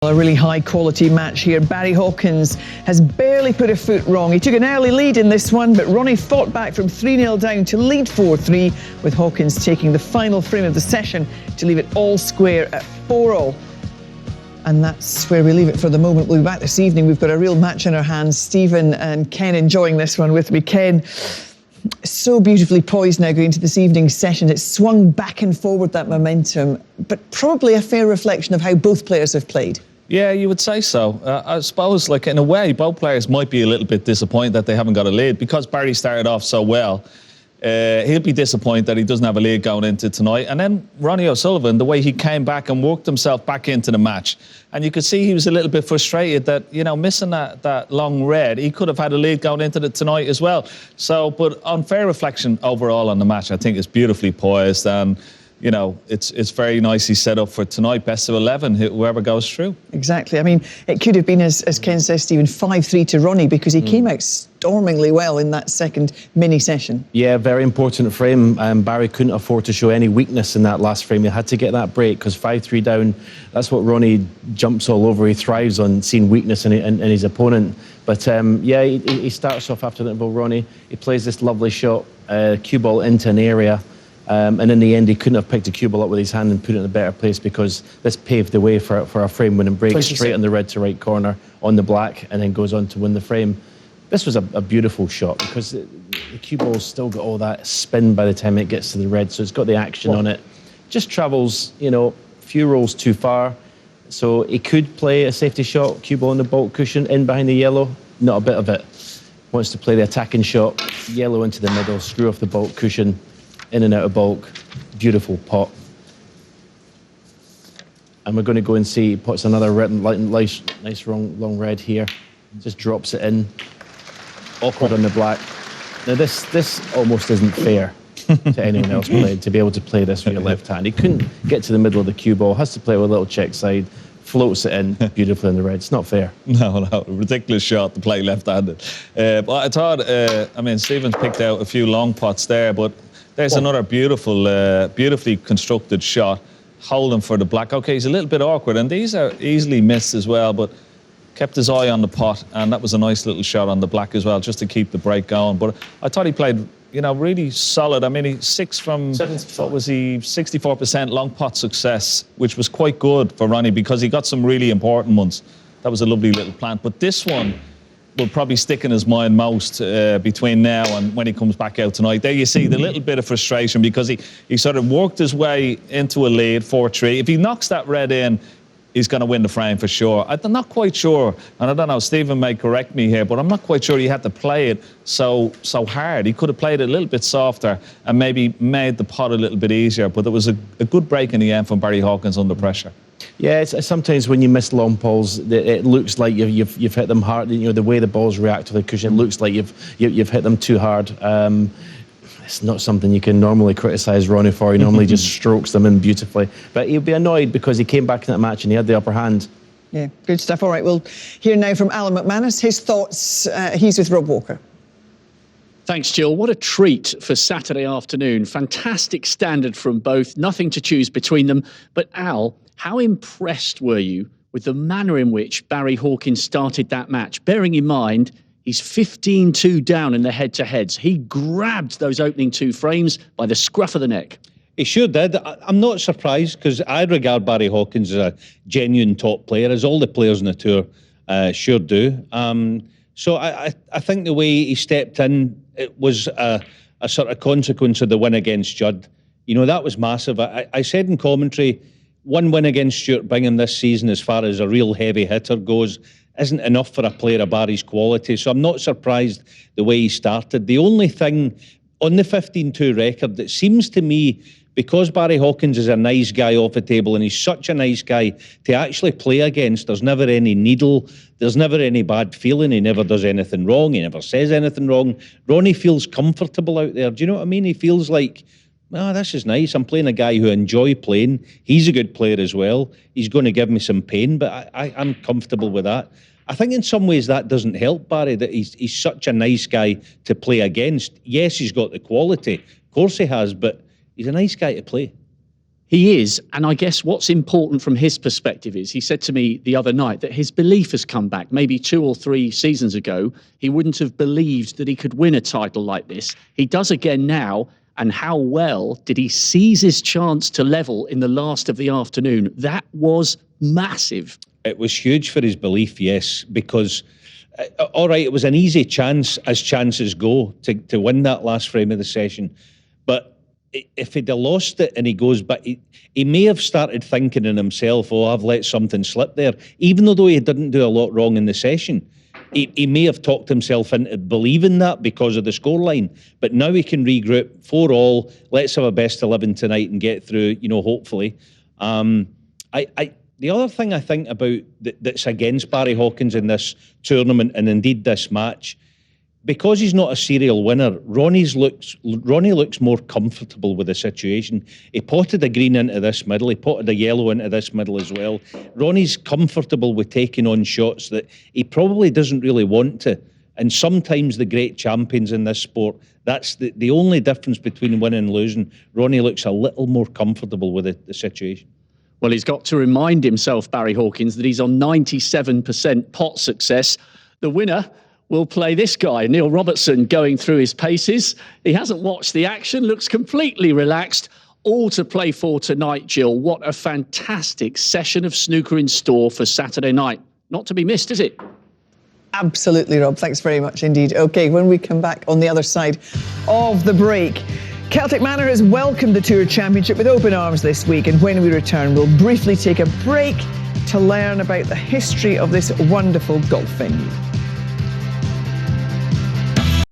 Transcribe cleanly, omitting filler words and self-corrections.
A really high quality match here. Barry Hawkins has barely put a foot wrong. He took an early lead in this one, but Ronnie fought back from 3-0 down to lead 4-3, with Hawkins taking the final frame of the session to leave it all square at 4-all. And that's where we leave it for the moment. We'll be back this evening. We've got a real match in our hands. Stephen and Ken enjoying this one with me. Ken, so beautifully poised now going into this evening's session. It's swung back and forward, that momentum, but probably a fair reflection of how both players have played. Yeah, you would say so. I suppose, like, in a way, both players might be a little bit disappointed that they haven't got a lead because Barry started off so well. He'll be disappointed that he doesn't have a lead going into tonight. And then Ronnie O'Sullivan, the way he came back and worked himself back into the match. And you could see he was a little bit frustrated that, you know, missing that long red, he could have had a lead going into it tonight as well. So, but on fair reflection overall on the match, I think it's beautifully poised and, you know, it's very nicely set up for tonight, best of 11, whoever goes through. Exactly. I mean, it could have been, as Ken says, Stephen, 5-3 to Ronnie because he came out stormingly well in that second mini session. Yeah, very important frame. Barry couldn't afford to show any weakness in that last frame. He had to get that break because 5-3 down, that's what Ronnie jumps all over. He thrives on seeing weakness in his opponent. But yeah, he starts off after the interval, Ronnie. He plays this lovely shot, cue ball into an area. And in the end, he couldn't have picked a cue ball up with his hand and put it in a better place because this paved the way for a frame-winning break straight on the red to right corner on the black and then goes on to win the frame. This was a beautiful shot because the cue ball's still got all that spin by the time it gets to the red, so it's got the action on it. Just travels, you know, a few rolls too far. So he could play a safety shot, cue ball on the baulk cushion, in behind the yellow, not a bit of it. Wants to play the attacking shot, yellow into the middle, screw off the baulk cushion, in and out of baulk, beautiful pot. And we're going to go and see, he puts another nice long red here, just drops it in, awkward on the black. Now this almost isn't fair to anyone else played, to be able to play this with your left hand. He couldn't get to the middle of the cue ball, has to play with a little check side, floats it in beautifully in the red. It's not fair. No, ridiculous shot to play left-handed. But I thought, I mean, Stephen's picked out a few long pots there, but there's another beautifully constructed shot, holding for the black. Okay, he's a little bit awkward, and these are easily missed as well, but kept his eye on the pot, and that was a nice little shot on the black as well, just to keep the break going. But I thought he played, you know, really solid. I mean, he 6 from, what was he, 64% long pot success, which was quite good for Ronnie because he got some really important ones. That was a lovely little plant. But this one will probably stick in his mind most between now and when he comes back out tonight. There you see the little bit of frustration because he sort of worked his way into a lead, 4-3. If he knocks that red in, he's going to win the frame for sure. I'm not quite sure, and I don't know, Stephen may correct me here, but I'm not quite sure he had to play it so hard. He could have played it a little bit softer and maybe made the pot a little bit easier, but there was a good break in the end from Barry Hawkins under pressure. Yeah, it's sometimes when you miss long balls, it looks like you've hit them hard. You know, the way the balls react to the cushion, it looks like you've hit them too hard. It's not something you can normally criticise Ronnie for. He normally just strokes them in beautifully. But he'll be annoyed because he came back in that match and he had the upper hand. Yeah, good stuff. All right, we'll hear now from Alan McManus. His thoughts, he's with Rob Walker. Thanks, Jill. What a treat for Saturday afternoon. Fantastic standard from both. Nothing to choose between them. But Al, how impressed were you with the manner in which Barry Hawkins started that match? Bearing in mind, he's 15-2 down in the head-to-heads. He grabbed those opening 2 frames by the scruff of the neck. He sure did. I'm not surprised because I regard Barry Hawkins as a genuine top player, as all the players on the tour sure do. So I think the way he stepped in, it was a sort of consequence of the win against Judd. You know, that was massive. I said in commentary, one win against Stuart Bingham this season, as far as a real heavy hitter goes, isn't enough for a player of Barry's quality. So I'm not surprised the way he started. The only thing on the 15-2 record that seems to me, because Barry Hawkins is a nice guy off the table and he's such a nice guy to actually play against, there's never any needle, there's never any bad feeling, he never does anything wrong, he never says anything wrong. Ronnie feels comfortable out there. Do you know what I mean? He feels like, oh, this is nice. I'm playing a guy who I enjoy playing. He's a good player as well. He's going to give me some pain, but I'm comfortable with that. I think in some ways that doesn't help Barry, that he's such a nice guy to play against. Yes, he's got the quality. Of course he has, but he's a nice guy to play. He is, and I guess what's important from his perspective is, he said to me the other night that his belief has come back. Maybe 2 or 3 seasons ago, he wouldn't have believed that he could win a title like this. He does again now, and how well did he seize his chance to level in the last of the afternoon? That was massive. It was huge for his belief, yes, because, all right, it was an easy chance, as chances go, to win that last frame of the session, but if he'd have lost it and he goes back, he may have started thinking in himself, oh, I've let something slip there. Even though he didn't do a lot wrong in the session, he may have talked himself into believing that because of the scoreline. But now he can regroup, 4-all, let's have a best 11 tonight and get through, hopefully. The other thing I think about that's against Barry Hawkins in this tournament, and indeed this match, because he's not a serial winner, Ronnie looks more comfortable with the situation. He potted a green into this middle, he potted a yellow into this middle as well. Ronnie's comfortable with taking on shots that he probably doesn't really want to. And sometimes the great champions in this sport, that's the only difference between winning and losing. Ronnie looks a little more comfortable with the situation. Well, he's got to remind himself, Barry Hawkins, that he's on 97% pot success. The winner will play this guy, Neal Robertson, going through his paces. He hasn't watched the action, looks completely relaxed. All to play for tonight, Jill. What a fantastic session of snooker in store for Saturday night. Not to be missed, is it? Absolutely, Rob. Thanks very much indeed. OK, when we come back on the other side of the break, Celtic Manor has welcomed the Tour Championship with open arms this week, and when we return, we'll briefly take a break to learn about the history of this wonderful golf venue.